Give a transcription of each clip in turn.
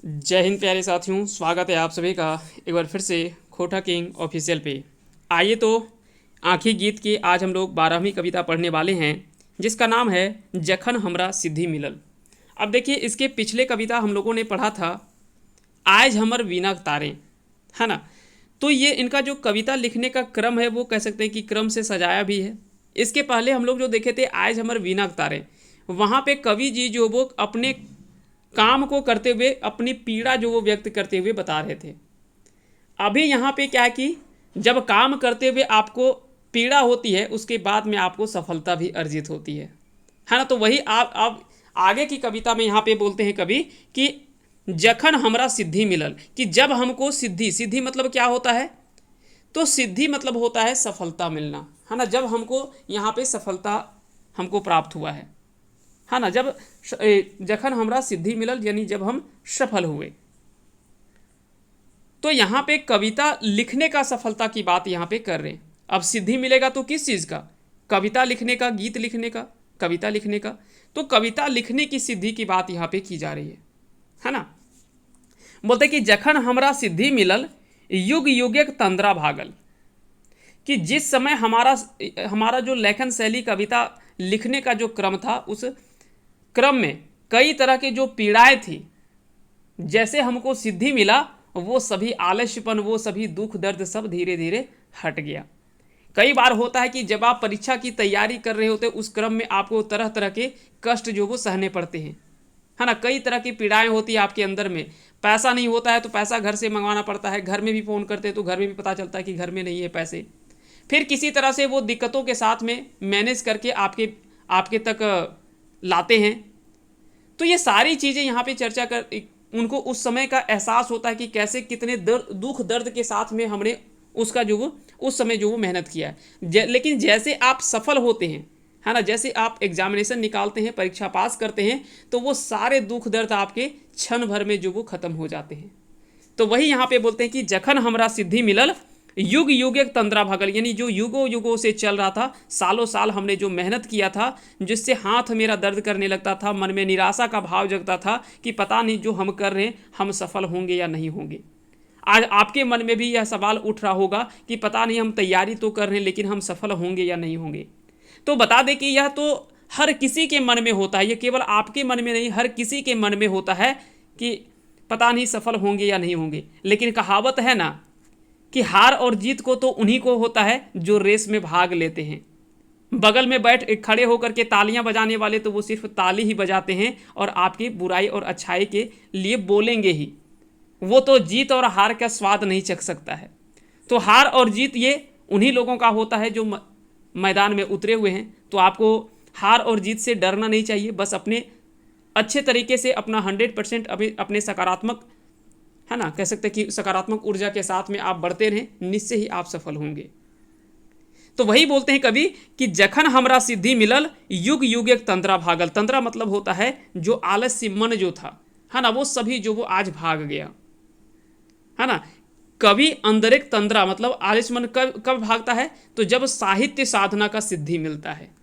जय हिंद प्यारे साथियों, स्वागत है आप सभी का एक बार फिर से खोटा किंग ऑफिशियल पे। आइए तो आँखी गीत की आज हम लोग 12वीं कविता पढ़ने वाले हैं, जिसका नाम है जखन हमरा सिद्धि मिलल। अब देखिए, इसके पिछले कविता हम लोगों ने पढ़ा था आज हमर वीना तारे, है ना। तो ये इनका जो कविता लिखने का क्रम है वो कह सकते हैं कि क्रम से सजाया भी है। इसके पहले हम लोग जो देखे थे आज हमर वीना तारे, वहाँ पे कवि जी जो वो अपने काम को करते हुए अपनी पीड़ा जो वो व्यक्त करते हुए बता रहे थे। अभी यहाँ पे क्या है कि जब काम करते हुए आपको पीड़ा होती है, उसके बाद में आपको सफलता भी अर्जित होती है ना। तो वही आप आगे की कविता में यहाँ पे बोलते हैं कवि कि जखन हमरा सिद्धि मिलल, कि जब हमको सिद्धि, सिद्धि मतलब क्या होता है, तो सिद्धि मतलब होता है सफलता मिलना, है ना। जब हमको यहाँ पे सफलता हमको प्राप्त हुआ है ना। जखन हमरा सिद्धि मिलल यानी जब हम सफल हुए। तो यहाँ पे कविता लिखने का सफलता की बात यहाँ पे कर रहे हैं। अब सिद्धि मिलेगा तो किस चीज़ का, कविता लिखने का, गीत लिखने का, कविता लिखने का। तो कविता लिखने की सिद्धि की बात यहाँ पे की जा रही है ना। बोलते कि जखन हमरा सिद्धि मिलल युग युगक तंद्रा भागल, कि जिस समय हमारा हमारा जो लेखन शैली कविता लिखने का जो क्रम था, उस क्रम में कई तरह की जो पीड़ाएं थी, जैसे हमको सिद्धि मिला वो सभी आलस्यपन, वो सभी दुख दर्द सब धीरे धीरे हट गया। कई बार होता है कि जब आप परीक्षा की तैयारी कर रहे होते उस क्रम में आपको तरह तरह के कष्ट जो वो सहने पड़ते हैं, है ना। कई तरह की पीड़ाएं होती है आपके अंदर में। पैसा नहीं होता है तो पैसा घर से मंगवाना पड़ता है, घर में भी फ़ोन करते हैं तो घर में भी पता चलता है कि घर में नहीं है पैसे। फिर किसी तरह से वो दिक्कतों के साथ में मैनेज करके आपके आपके तक लाते हैं। तो ये सारी चीज़ें यहाँ पे चर्चा कर, उनको उस समय का एहसास होता है कि कैसे कितने दुख दर्द के साथ में हमने उसका जो वो उस समय जो वो मेहनत किया है। लेकिन जैसे आप सफल होते हैं, है ना, जैसे आप एग्जामिनेशन निकालते हैं, परीक्षा पास करते हैं, तो वो सारे दुख दर्द आपके क्षण भर में जो वो खत्म हो जाते हैं। तो वही यहाँ पे बोलते हैं कि जखन हमरा सिद्धि मिलल युग युग एक तंद्रा भगल, यानी जो युगों युगों से चल रहा था, सालों साल हमने जो मेहनत किया था, जिससे हाथ मेरा दर्द करने लगता था, मन में निराशा का भाव जगता था कि पता नहीं जो हम कर रहे हैं हम सफल होंगे या नहीं होंगे। आज आपके मन में भी यह सवाल उठ रहा होगा कि पता नहीं हम तैयारी तो कर रहे हैं लेकिन हम सफल होंगे या नहीं होंगे। तो बता दें कि यह तो हर किसी के मन में होता है, ये केवल आपके मन में नहीं, हर किसी के मन में होता है कि पता नहीं सफल होंगे या नहीं होंगे। लेकिन कहावत है ना कि हार और जीत को तो उन्हीं को होता है जो रेस में भाग लेते हैं। बगल में बैठ खड़े होकर के तालियां बजाने वाले तो वो सिर्फ ताली ही बजाते हैं और आपकी बुराई और अच्छाई के लिए बोलेंगे ही, वो तो जीत और हार का स्वाद नहीं चख सकता है। तो हार और जीत ये उन्हीं लोगों का होता है जो मैदान में उतरे हुए हैं। तो आपको हार और जीत से डरना नहीं चाहिए, बस अपने अच्छे तरीके से अपना 100% अपने सकारात्मक, है ना, कह सकते कि सकारात्मक ऊर्जा के साथ में आप बढ़ते रहें, निश्चय ही आप सफल होंगे। तो वही बोलते हैं कभी कि जखन हमरा सिद्धि मिलल युग युग एक तंद्रा भागल। तंद्रा मतलब होता है जो आलस्य मन जो था, है ना, वो सभी जो वो आज भाग गया, है ना। कभी अंदर एक तंद्रा मतलब आलस्य मन कब कब भागता है, तो जब साहित्य साधना का सिद्धि मिलता है,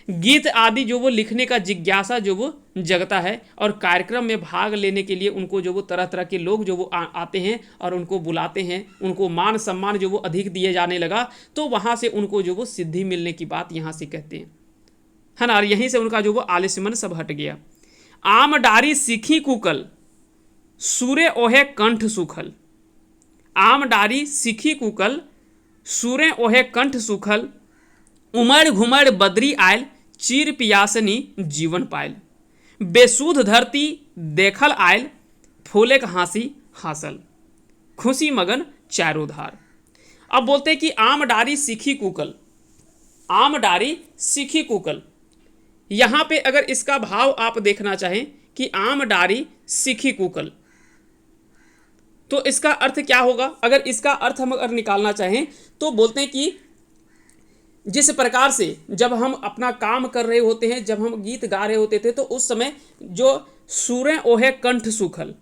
गीत आदि जो वो लिखने का जिज्ञासा जो वो जगता है, और कार्यक्रम में भाग लेने के लिए उनको जो वो तरह तरह के लोग जो वो आते हैं और उनको बुलाते हैं, उनको मान सम्मान जो वो अधिक दिए जाने लगा, तो वहाँ से उनको जो वो सिद्धि मिलने की बात यहाँ से कहते हैं, है ना। और यहीं से उनका जो वो आलस्यमन सब हट गया। आम डारी सीखी कुकल सूर्य ओहे कंठ सुखल, आम डारी सीखी कुकल सूर्य ओहे कंठ सुखल, उमड़ घुमड़ बदरी आयल चीर पियासनी जीवन पायल, बेसुध धरती देखल आयल फूले हंसी हासल, खुशी मगन चारों धार। अब बोलते हैं कि आम डारी सीखी कुकल, आम डारी सीखी कुकल। यहां पे अगर इसका भाव आप देखना चाहें कि आम डारी सीखी कुकल, तो इसका अर्थ क्या होगा। अगर इसका अर्थ हम अगर निकालना चाहें तो बोलते हैं कि जिस प्रकार से जब हम अपना काम कर रहे होते हैं, जब हम गीत गा रहे होते थे, तो उस समय जो सुरें ओहे कंठ सूखल,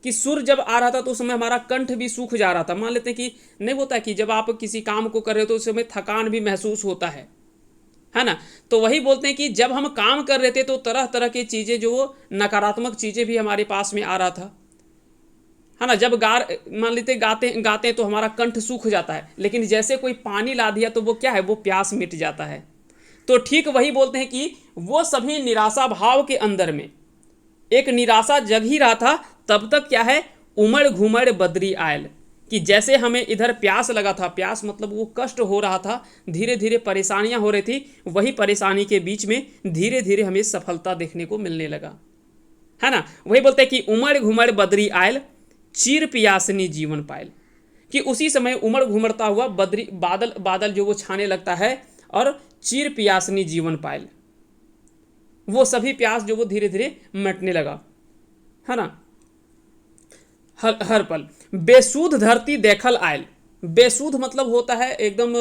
कि सुर जब आ रहा था तो उस समय हमारा कंठ भी सूख जा रहा था। मान लेते हैं कि नहीं होता कि जब आप किसी काम को कर रहे हो तो उस समय थकान भी महसूस होता है ना। तो वही बोलते हैं कि जब हम काम कर रहे थे तो तरह तरह की चीज़ें जो वो नकारात्मक चीज़ें भी हमारे पास में आ रहा था, है ना, जब मान लेते गाते गाते हैं तो हमारा कंठ सूख जाता है, लेकिन जैसे कोई पानी ला दिया तो वो क्या है, वो प्यास मिट जाता है। तो ठीक वही बोलते हैं कि वो सभी निराशा भाव के अंदर में एक निराशा जग ही रहा था, तब तक क्या है, उमड़ घुमड़ बदरी आयल, कि जैसे हमें इधर प्यास लगा था, प्यास मतलब वो कष्ट हो रहा था, धीरे धीरे परेशानियां हो रही थी, वही परेशानी के बीच में धीरे धीरे हमें सफलता देखने को मिलने लगा, है ना। वही बोलते हैं कि उमड़ घुमड़ बदरी आयल, चीर पियासनी जीवन पायल, कि उसी समय उमड़ घुमड़ता हुआ बदरी बादल बादल जो वो छाने लगता है, और चीर पियासनी जीवन पायल, वो सभी प्यास जो वो धीरे धीरे मिटने लगा, है ना। हर हर पल बेसूध धरती देखल आयल, बेसूध मतलब होता है एकदम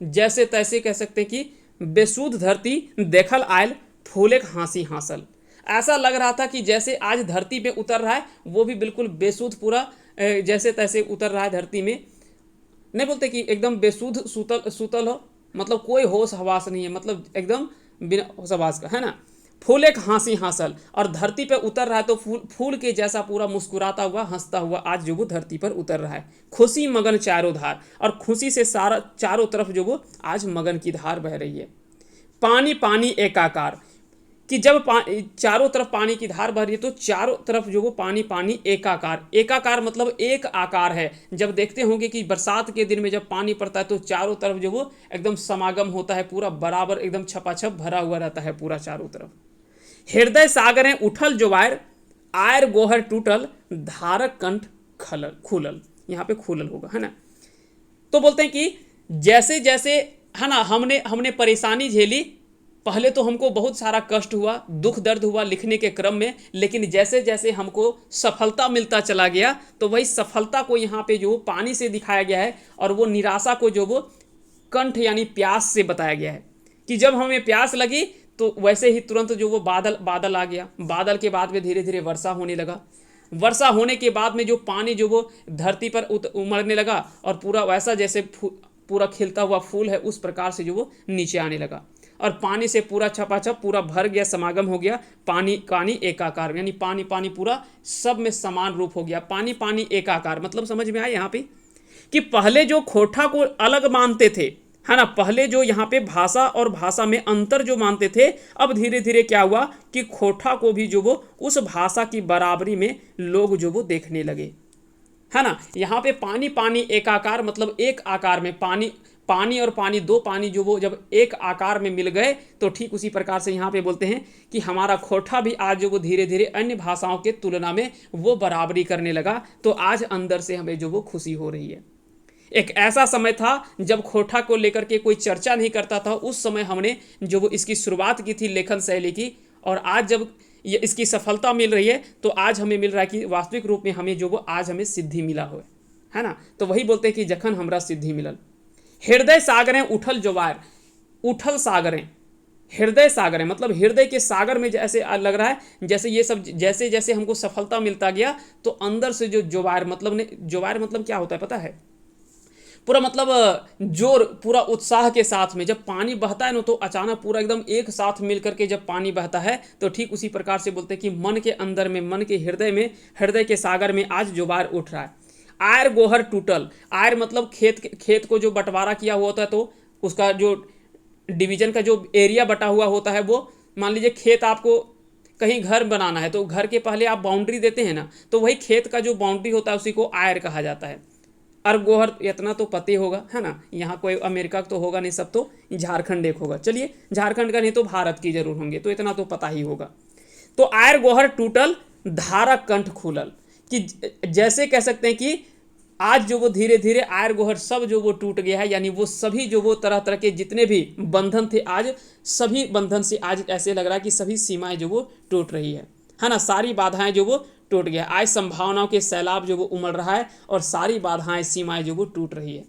जैसे तैसे, कह सकते हैं कि बेसूध धरती देखल आयल, फूले हंसी हासल, ऐसा लग रहा था कि जैसे आज धरती पे उतर रहा है, वो भी बिल्कुल बेसूध पूरा जैसे तैसे उतर रहा है धरती में। नहीं बोलते कि एकदम बेसूध सूतल सूतल हो, मतलब कोई होश हवास नहीं है, मतलब एकदम बिना होश हवास का, है ना। फूल एक हंसी हासल, और धरती पे उतर रहा है तो फूल फूल के जैसा पूरा मुस्कुराता हुआ हंसता हुआ आज जो वो धरती पर उतर रहा है। खुशी मगन चारों धार, और खुशी से सारा चारों तरफ जो वो आज मगन की धार बह रही है। पानी पानी एकाकार, कि जब चारों तरफ पानी की धार बह रही है तो चारों तरफ जो वो पानी पानी एकाकार, एकाकार मतलब एक आकार है। जब देखते होंगे कि बरसात के दिन में जब पानी पड़ता है तो चारों तरफ जो वो एकदम समागम होता है, पूरा बराबर एकदम छपाछप भरा हुआ रहता है पूरा चारों तरफ। हृदय सागर है उठल जोवार, आयर गोहर टूटल, धारक कंठ खलल खुलल, यहाँ पे खुलल होगा, है ना। तो बोलते हैं कि जैसे जैसे, है ना, हमने हमने परेशानी झेली, पहले तो हमको बहुत सारा कष्ट हुआ, दुख दर्द हुआ लिखने के क्रम में, लेकिन जैसे जैसे हमको सफलता मिलता चला गया, तो वही सफलता को यहाँ पे जो पानी से दिखाया गया है, और वो निराशा को जो वो कंठ यानी प्यास से बताया गया है, कि जब हमें प्यास लगी तो वैसे ही तुरंत जो वो बादल बादल आ गया, बादल के बाद में धीरे धीरे वर्षा होने लगा, वर्षा होने के बाद में जो पानी जो वो धरती पर उमड़ने लगा, और पूरा वैसा जैसे पूरा खिलता हुआ फूल है उस प्रकार से जो वो नीचे आने लगा, और पानी से पूरा छपाछप पूरा भर गया, समागम हो गया, पानी पानी एकाकार, यानी पानी पानी पूरा सब में समान रूप हो गया। पानी पानी एकाकार मतलब समझ में आया यहाँ पे, कि पहले जो खोठा को अलग मानते थे, है ना, पहले जो यहाँ पे भाषा और भाषा में अंतर जो मानते थे, अब धीरे धीरे क्या हुआ कि खोठा को भी जो वो उस भाषा की बराबरी में लोग जो वो देखने लगे, है ना। यहाँ पे पानी पानी एकाकार मतलब एक आकार में, पानी पानी और पानी, दो पानी जो वो जब एक आकार में मिल गए, तो ठीक उसी प्रकार से यहाँ पे बोलते हैं कि हमारा खोठा भी आज जो वो धीरे धीरे अन्य भाषाओं के तुलना में वो बराबरी करने लगा, तो आज अंदर से हमें जो वो खुशी हो रही है। एक ऐसा समय था जब खोठा को लेकर के कोई चर्चा नहीं करता था, उस समय हमने जो वो इसकी शुरुआत की थी लेखन शैली की, और आज जब ये इसकी सफलता मिल रही है, तो आज हमें मिल रहा है कि वास्तविक रूप में हमें जो वो आज हमें सिद्धि मिला हो, है ना। तो वही बोलते हैं कि जखन हमरा सिद्धि मिलल, हृदय सागरें उठल जोवार, उठल सागरें, हृदय सागर है मतलब हृदय के सागर में जैसे लग रहा है, जैसे ये सब जैसे जैसे हमको सफलता मिलता गया, तो अंदर से जो जोवार मतलब ने, जोवार मतलब क्या होता है पता है, पूरा मतलब जोर, पूरा उत्साह के साथ में जब पानी बहता है ना, तो अचानक पूरा एकदम एक साथ मिल करके जब पानी बहता है, तो ठीक उसी प्रकार से बोलते हैं कि मन के अंदर में, मन के हृदय में, हृदय के सागर में आज जोवार उठ रहा है। आयर गोहर टूटल, आयर मतलब खेत को जो बंटवारा किया हुआ होता है, तो उसका जो डिवीजन का जो एरिया बटा हुआ होता है, वो मान लीजिए खेत आपको कहीं घर बनाना है, तो घर के पहले आप बाउंड्री देते हैं ना, तो वही खेत का जो बाउंड्री होता है उसी को आयर कहा जाता है। और गोहर इतना तो पता ही होगा, है ना, यहाँ कोई अमेरिका तो होगा नहीं, सब तो झारखंड एक होगा, चलिए झारखंड का नहीं तो भारत की जरूर होंगे, तो इतना तो पता ही होगा। तो आयर गोहर टूटल, धारा कंठ खुलल, कि जैसे कह सकते हैं कि आज जो वो धीरे धीरे आयर गोहर सब जो वो टूट गया है, यानी वो सभी जो वो तरह तरह के जितने भी बंधन थे, आज सभी बंधन से आज ऐसे लग रहा है कि सभी सीमाएं जो वो टूट रही है ना, सारी बाधाएं जो वो टूट गया। आज संभावनाओं के सैलाब जो वो उमड़ रहा है, और सारी बाधाएं सीमाएं जो वो टूट रही है,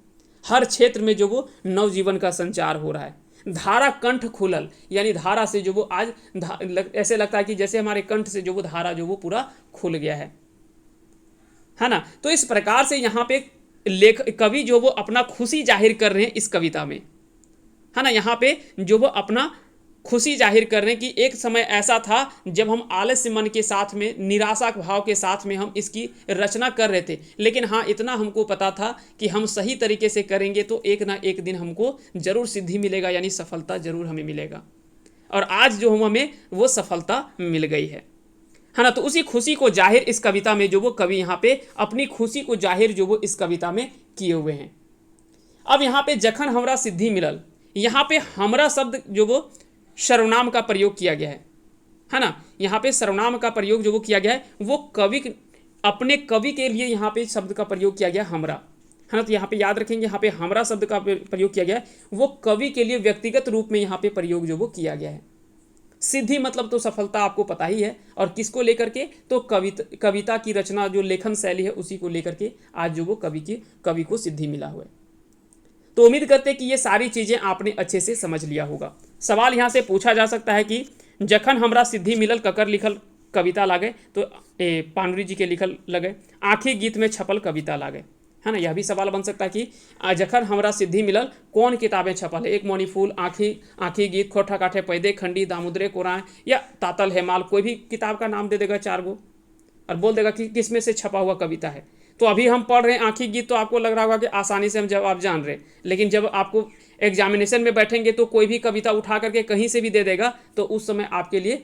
हर क्षेत्र में जो वो नवजीवन का संचार हो रहा है। धारा कंठ खुलल, यानी धारा से जो वो आज ऐसे लगता है कि जैसे हमारे कंठ से जो वो धारा जो वो पूरा खुल गया है ना। तो इस प्रकार से यहाँ पे कवि जो वो अपना खुशी जाहिर कर रहे हैं इस कविता में, है ना। यहाँ पे जो वो अपना खुशी जाहिर कर रहे हैं कि एक समय ऐसा था जब हम आलस्य मन के साथ में, निराशा भाव के साथ में हम इसकी रचना कर रहे थे, लेकिन हाँ इतना हमको पता था कि हम सही तरीके से करेंगे तो एक ना एक दिन हमको जरूर सिद्धि मिलेगा, यानी सफलता जरूर हमें मिलेगा। और आज जो हमें वो सफलता मिल गई है ना। तो उसी खुशी को जाहिर इस कविता में जो वो कवि यहाँ पे अपनी खुशी को जाहिर जो वो इस कविता में किए हुए हैं। अब यहाँ पे जखन हमरा सिद्धि मिलल, यहाँ पे हमरा शब्द जो वो सर्वनाम का प्रयोग किया गया है ना। यहाँ पे सर्वनाम का प्रयोग जो वो किया गया है वो कवि, अपने कवि के लिए यहाँ पे शब्द का प्रयोग किया गया हमरा, है ना। तो यहाँ पे याद रखेंगे, यहाँ पे हमरा शब्द का प्रयोग किया गया है वो कवि के लिए व्यक्तिगत रूप में यहाँ पे प्रयोग जो वो किया गया है। सिद्धि मतलब तो सफलता आपको पता ही है, और किसको लेकर के, तो कविता की रचना जो लेखन शैली है उसी को लेकर के आज जो वो कवि को सिद्धि मिला हुआ है। तो उम्मीद करते हैं कि ये सारी चीजें आपने अच्छे से समझ लिया होगा। सवाल यहाँ से पूछा जा सकता है कि जखन हमरा सिद्धि मिलल ककर लिखल कविता लागे, तो पानुरी जी के लिखल लगे, आँखी गीत में छपल कविता लागे, है ना। यह भी सवाल बन सकता है कि जखन हमरा सिद्धि मिलल कौन किताबें छपल है, एक मौनी फूल, आँखी गीत, खोठा काठे पैदे, खंडी, दामुद्रे कोराएं या तातल है माल, कोई भी किताब का नाम दे देगा 4 गो और बोल देगा कि किस में से छपा हुआ कविता है। तो अभी हम पढ़ रहे हैं आँखी गीत, तो आपको लग रहा होगा कि आसानी से हम जवाब जान रहे हैं, लेकिन जब आपको एग्जामिनेशन में बैठेंगे तो कोई भी कविता उठा करके कहीं से भी दे देगा तो उस समय आपके लिए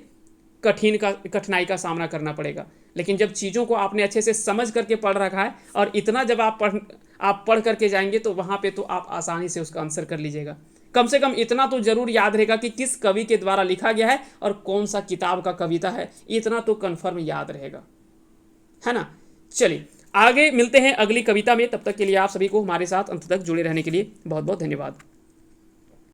कठिनाई का सामना करना पड़ेगा। लेकिन जब चीज़ों को आपने अच्छे से समझ करके पढ़ रखा है और इतना जब आप पढ़ करके जाएंगे तो वहाँ पे तो आप आसानी से उसका आंसर कर लीजिएगा। कम से कम इतना तो जरूर याद रहेगा कि किस कवि के द्वारा लिखा गया है और कौन सा किताब का कविता है, इतना तो कन्फर्म याद रहेगा, है ना। चलिए आगे मिलते हैं अगली कविता में, तब तक के लिए आप सभी को हमारे साथ अंत तक जुड़े रहने के लिए बहुत बहुत धन्यवाद।